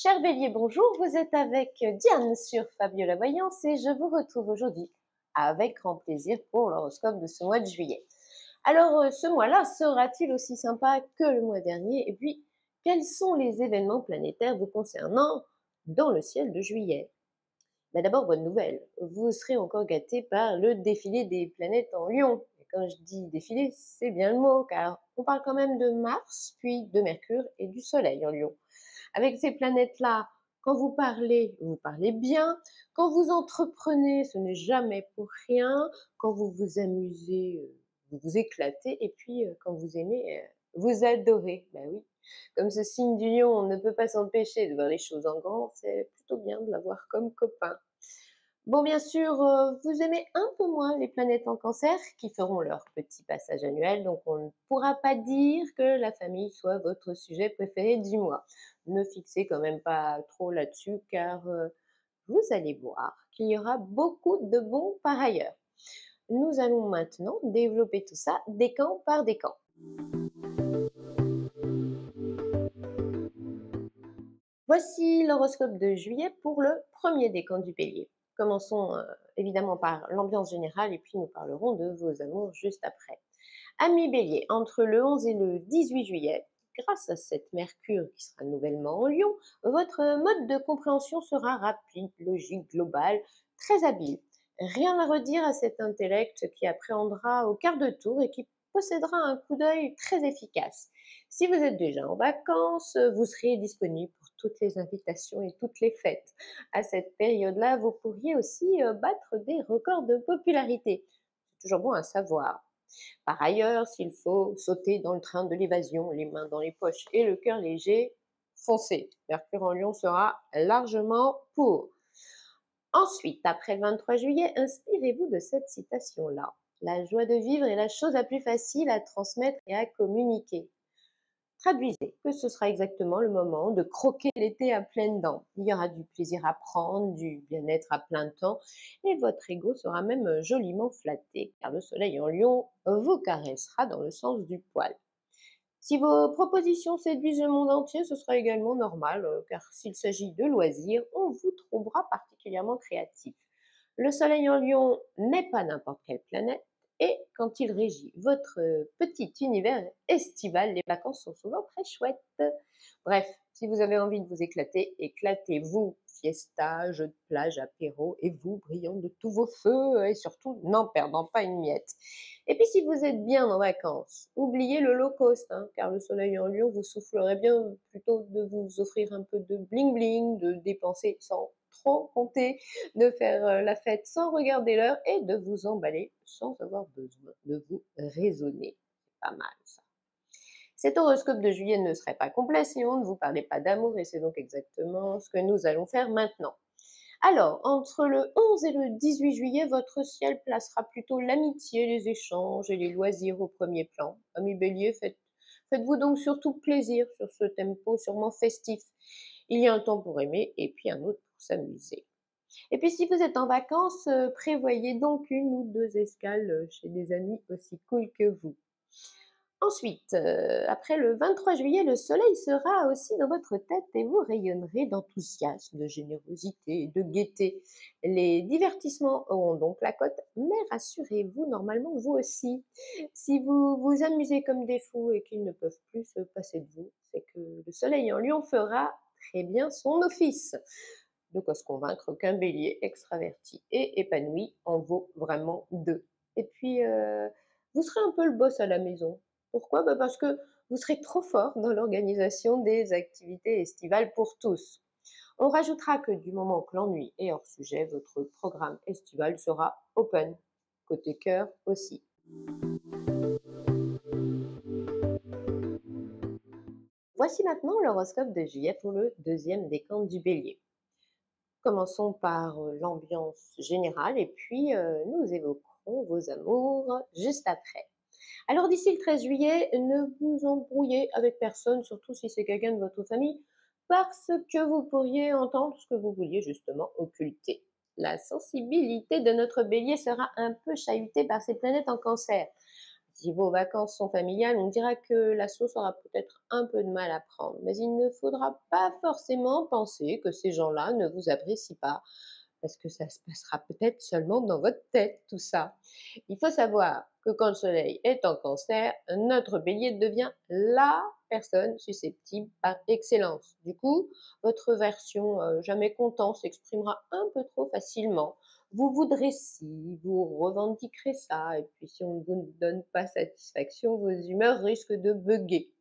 Cher Bélier, bonjour, vous êtes avec Diane sur Fabiola Voyance et je vous retrouve aujourd'hui avec grand plaisir pour l'horoscope de ce mois de juillet. Alors, ce mois-là sera-t-il aussi sympa que le mois dernier? Et puis, quels sont les événements planétaires vous concernant dans le ciel de juillet? D'abord, bonne nouvelle, vous serez encore gâté par le défilé des planètes en Lion. Et quand je dis défilé, c'est bien le mot, car on parle quand même de Mars, puis de Mercure et du Soleil en Lion. Avec ces planètes-là, quand vous parlez bien. Quand vous entreprenez, ce n'est jamais pour rien. Quand vous vous amusez, vous vous éclatez. Et puis, quand vous aimez, vous adorez. Ben oui, comme ce signe du lion, on ne peut pas s'empêcher de voir les choses en grand. C'est plutôt bien de l'avoir comme copain. Bon, bien sûr, vous aimez un peu moins les planètes en Cancer qui feront leur petit passage annuel, donc on ne pourra pas dire que la famille soit votre sujet préféré du mois. Ne fixez quand même pas trop là-dessus car, vous allez voir qu'il y aura beaucoup de bons par ailleurs. Nous allons maintenant développer tout ça décan par décan. Voici l'horoscope de juillet pour le premier décan du Bélier. Commençons évidemment par l'ambiance générale et puis nous parlerons de vos amours juste après. Amis Bélier, entre le 11 et le 18 juillet, grâce à cette Mercure qui sera nouvellement en Lion, votre mode de compréhension sera rapide, logique, global, très habile. Rien à redire à cet intellect qui appréhendera au quart de tour et qui possédera un coup d'œil très efficace. Si vous êtes déjà en vacances, vous serez disponible pour toutes les invitations et toutes les fêtes. À cette période-là, vous pourriez aussi battre des records de popularité. C'est toujours bon à savoir. Par ailleurs, s'il faut sauter dans le train de l'évasion, les mains dans les poches et le cœur léger, foncez. Mercure en Lion sera largement pour. Ensuite, après le 23 juillet, inspirez-vous de cette citation-là. La joie de vivre est la chose la plus facile à transmettre et à communiquer. Traduisez que ce sera exactement le moment de croquer l'été à pleines dents. Il y aura du plaisir à prendre, du bien-être à plein temps, et votre ego sera même joliment flatté, car le soleil en Lion vous caressera dans le sens du poil. Si vos propositions séduisent le monde entier, ce sera également normal, car s'il s'agit de loisirs, on vous trouvera particulièrement créatif. Le soleil en Lion n'est pas n'importe quelle planète, et quand il régit votre petit univers estival, les vacances sont souvent très chouettes. Bref, si vous avez envie de vous éclater, éclatez-vous. Fiesta, jeux de plage, apéro, et vous brillant de tous vos feux, et surtout n'en perdant pas une miette. Et puis si vous êtes bien en vacances, oubliez le low cost, hein, car le soleil en Lion vous soufflerait bien plutôt de vous offrir un peu de bling bling, de dépenser sans trop compter, de faire la fête sans regarder l'heure et de vous emballer sans avoir besoin de vous raisonner. C'est pas mal ça. Cet horoscope de juillet ne serait pas complet si on ne vous parlait pas d'amour et c'est donc exactement ce que nous allons faire maintenant. Alors, entre le 11 et le 18 juillet, votre ciel placera plutôt l'amitié, les échanges et les loisirs au premier plan. Amis Bélier, faites-vous donc surtout plaisir sur ce tempo sûrement festif. Il y a un temps pour aimer et puis un autre pour s'amuser. Et puis si vous êtes en vacances, prévoyez donc une ou deux escales chez des amis aussi cool que vous. Ensuite, après le 23 juillet, le soleil sera aussi dans votre tête et vous rayonnerez d'enthousiasme, de générosité et de gaieté. Les divertissements auront donc la cote, mais rassurez-vous, normalement vous aussi. Si vous vous amusez comme des fous et qu'ils ne peuvent plus se passer de vous, c'est que le soleil en Lion fera très bien son office. De quoi se convaincre qu'un bélier extraverti et épanoui en vaut vraiment deux. Et puis, vous serez un peu le boss à la maison. Pourquoi? Parce que vous serez trop fort dans l'organisation des activités estivales pour tous. On rajoutera que du moment que l'ennui est hors sujet, votre programme estival sera open. Côté cœur aussi. Voici maintenant l'horoscope de juillet pour le deuxième décan du bélier. Commençons par l'ambiance générale et puis nous évoquerons vos amours juste après. Alors d'ici le 13 juillet, ne vous embrouillez avec personne, surtout si c'est quelqu'un de votre famille, parce que vous pourriez entendre ce que vous vouliez justement occulter. La sensibilité de notre bélier sera un peu chahutée par ces planètes en cancer. Si vos vacances sont familiales, on dira que la sauce aura peut-être un peu de mal à prendre, mais il ne faudra pas forcément penser que ces gens-là ne vous apprécient pas, parce que ça se passera peut-être seulement dans votre tête, tout ça. Il faut savoir que quand le soleil est en cancer, notre bélier devient la personne susceptible par excellence. Du coup, votre version jamais content s'exprimera un peu trop facilement. Vous voudrez ci, vous revendiquerez ça, et puis si on ne vous donne pas satisfaction, vos humeurs risquent de bugger.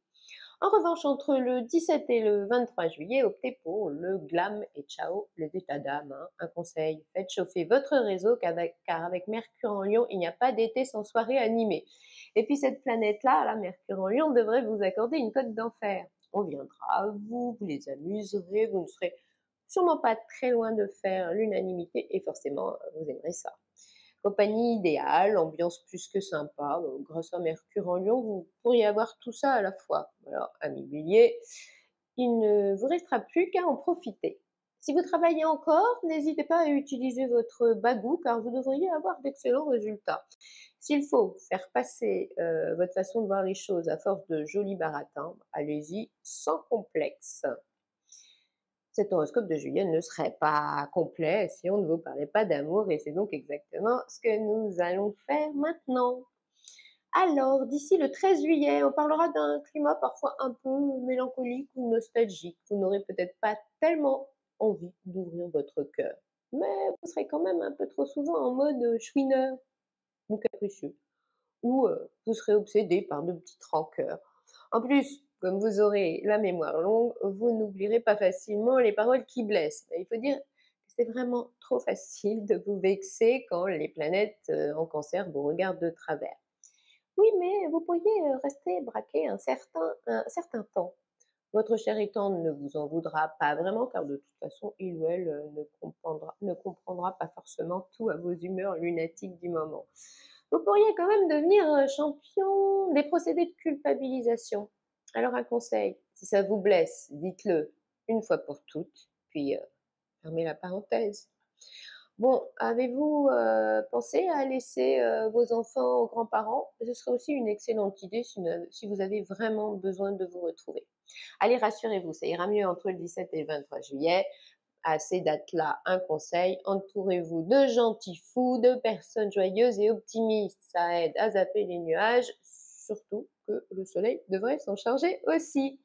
En revanche, entre le 17 et le 23 juillet, optez pour le glam et ciao les états d'âme, hein. Un conseil, faites chauffer votre réseau car avec Mercure en Lion, il n'y a pas d'été sans soirée animée. Et puis cette planète-là, la Mercure en Lion, devrait vous accorder une cote d'enfer. On viendra à vous, vous les amuserez, vous ne serez sûrement pas très loin de faire l'unanimité et forcément, vous aimerez ça. Compagnie idéale, ambiance plus que sympa, grâce à Mercure en Lion, vous pourriez avoir tout ça à la fois. Alors, amis Bélier, il ne vous restera plus qu'à en profiter. Si vous travaillez encore, n'hésitez pas à utiliser votre bagou car vous devriez avoir d'excellents résultats. S'il faut faire passer votre façon de voir les choses à force de jolis baratins, allez-y sans complexe. Cet horoscope de juillet ne serait pas complet si on ne vous parlait pas d'amour et c'est donc exactement ce que nous allons faire maintenant. Alors, d'ici le 13 juillet, on parlera d'un climat parfois un peu mélancolique ou nostalgique. Vous n'aurez peut-être pas tellement envie d'ouvrir votre cœur, mais vous serez quand même un peu trop souvent en mode chouineur ou capricieux ou vous serez obsédé par de petites rancœurs. En plus, comme vous aurez la mémoire longue, vous n'oublierez pas facilement les paroles qui blessent. Il faut dire que c'est vraiment trop facile de vous vexer quand les planètes en cancer vous regardent de travers. Oui, mais vous pourriez rester braqué un certain temps. Votre cher étant ne vous en voudra pas vraiment, car de toute façon, il ou elle ne comprendra pas forcément tout à vos humeurs lunatiques du moment. Vous pourriez quand même devenir champion des procédés de culpabilisation. Alors un conseil, si ça vous blesse, dites-le une fois pour toutes, puis fermez la parenthèse. Bon, avez-vous pensé à laisser vos enfants aux grands-parents? Ce serait aussi une excellente idée si vous avez vraiment besoin de vous retrouver. Allez, rassurez-vous, ça ira mieux entre le 17 et le 23 juillet. À ces dates-là, un conseil, entourez-vous de gentils fous, de personnes joyeuses et optimistes. Ça aide à zapper les nuages, surtout que le soleil devrait s'en charger aussi.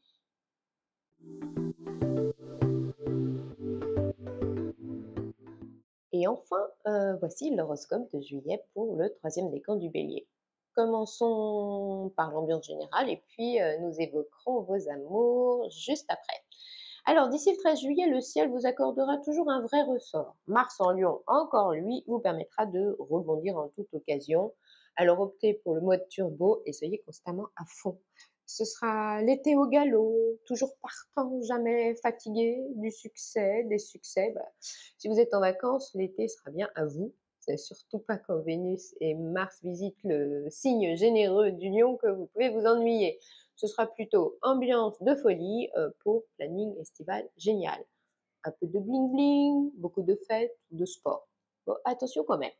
Et enfin, voici l'horoscope de juillet pour le troisième décan du bélier. Commençons par l'ambiance générale et puis nous évoquerons vos amours juste après. Alors, d'ici le 13 juillet, le ciel vous accordera toujours un vrai ressort. Mars en Lion, encore lui, vous permettra de rebondir en toute occasion. Alors, optez pour le mode turbo et soyez constamment à fond. Ce sera l'été au galop, toujours partant, jamais fatigué, du succès, des succès. Si vous êtes en vacances, l'été sera bien à vous. C'est surtout pas quand Vénus et Mars visitent le signe généreux du Lion que vous pouvez vous ennuyer. Ce sera plutôt ambiance de folie pour planning estival génial. Un peu de bling bling, beaucoup de fêtes, de sport. Bon, attention quand même.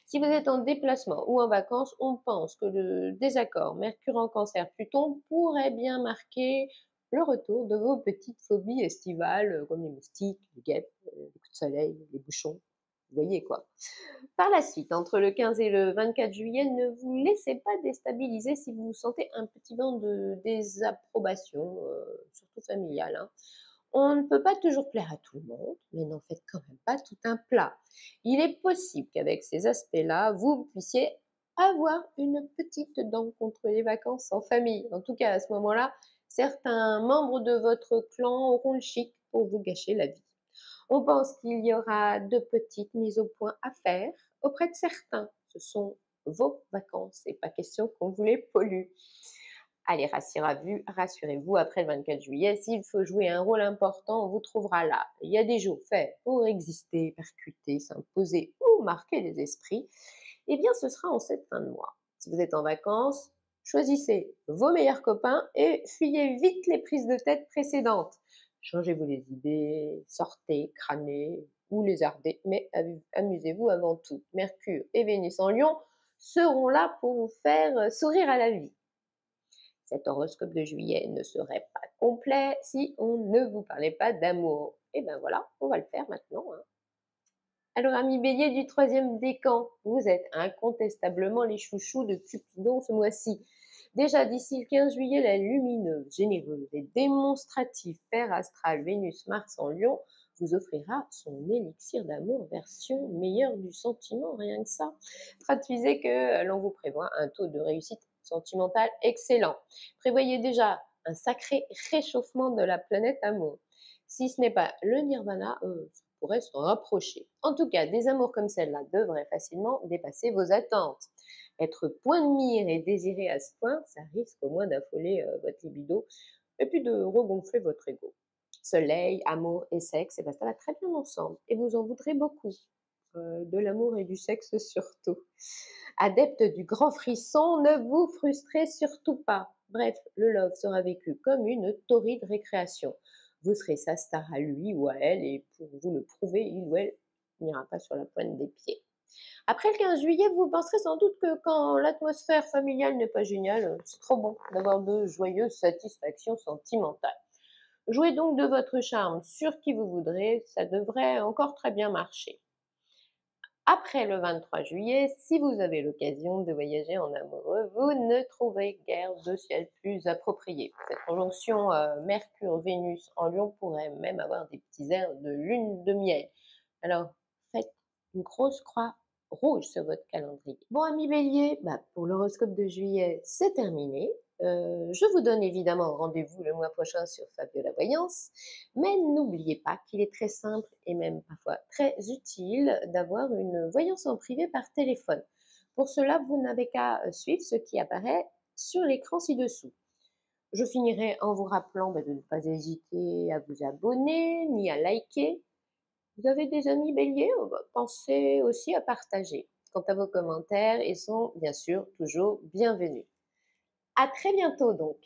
Si vous êtes en déplacement ou en vacances, on pense que le désaccord Mercure en Cancer Pluton pourrait bien marquer le retour de vos petites phobies estivales comme les moustiques, les guêpes, les coups de soleil, les bouchons. Vous voyez quoi. Par la suite, entre le 15 et le 24 juillet, ne vous laissez pas déstabiliser si vous sentez un petit vent de désapprobation, surtout familiale, hein. On ne peut pas toujours plaire à tout le monde, mais n'en faites quand même pas tout un plat. Il est possible qu'avec ces aspects-là, vous puissiez avoir une petite dent contre les vacances en famille. En tout cas, à ce moment-là, certains membres de votre clan auront le chic pour vous gâcher la vie. On pense qu'il y aura de petites mises au point à faire auprès de certains. Ce sont vos vacances et pas question qu'on vous les pollue. Allez, rassurez-vous, après le 24 juillet, s'il faut jouer un rôle important, on vous trouvera là. Il y a des jours faits pour exister, percuter, s'imposer ou marquer les esprits. Eh bien, ce sera en cette fin de mois. Si vous êtes en vacances, choisissez vos meilleurs copains et fuyez vite les prises de tête précédentes. Changez-vous les idées, sortez, crânez ou lézardez, mais amusez-vous avant tout. Mercure et Vénus en Lion seront là pour vous faire sourire à la vie. Cet horoscope de juillet ne serait pas complet si on ne vous parlait pas d'amour. Et ben voilà, on va le faire maintenant, hein. Alors, amis bélier du troisième décan, vous êtes incontestablement les chouchous de Cupidon ce mois-ci. Déjà d'ici le 15 juillet, la lumineuse, généreuse et démonstrative Père astral Vénus-Mars en Lion vous offrira son élixir d'amour version meilleure du sentiment, rien que ça. Traduisez que l'on vous prévoit un taux de réussite sentimentale excellent. Prévoyez déjà un sacré réchauffement de la planète amour. Si ce n'est pas le nirvana, ça pourrait se rapprocher. En tout cas, des amours comme celle-là devraient facilement dépasser vos attentes. Être point de mire et désiré à ce point, ça risque au moins d'affoler votre libido et puis de regonfler votre ego. Soleil, amour et sexe, et ben ça va très bien ensemble et vous en voudrez beaucoup. De l'amour et du sexe surtout. Adepte du grand frisson, ne vous frustrez surtout pas. Bref, le love sera vécu comme une torride récréation. Vous serez sa star à lui ou à elle et pour vous le prouver, il ou elle n'ira pas sur la pointe des pieds. Après le 15 juillet, vous penserez sans doute que quand l'atmosphère familiale n'est pas géniale, c'est trop bon d'avoir de joyeuses satisfactions sentimentales. Jouez donc de votre charme sur qui vous voudrez, ça devrait encore très bien marcher. Après le 23 juillet, si vous avez l'occasion de voyager en amoureux, vous ne trouverez guère de ciel plus approprié. Cette conjonction Mercure-Vénus en Lion pourrait même avoir des petits airs de lune de miel. Alors, faites une grosse croix rouge sur votre calendrier. Bon, amis bélier, pour l'horoscope de juillet, c'est terminé. Je vous donne évidemment rendez-vous le mois prochain sur Fabiola Voyance, mais n'oubliez pas qu'il est très simple et même parfois très utile d'avoir une voyance en privé par téléphone. Pour cela, vous n'avez qu'à suivre ce qui apparaît sur l'écran ci-dessous. Je finirai en vous rappelant de ne pas hésiter à vous abonner ni à liker. Vous avez des amis béliers? Pensez aussi à partager. Quant à vos commentaires, ils sont bien sûr toujours bienvenus. À très bientôt donc.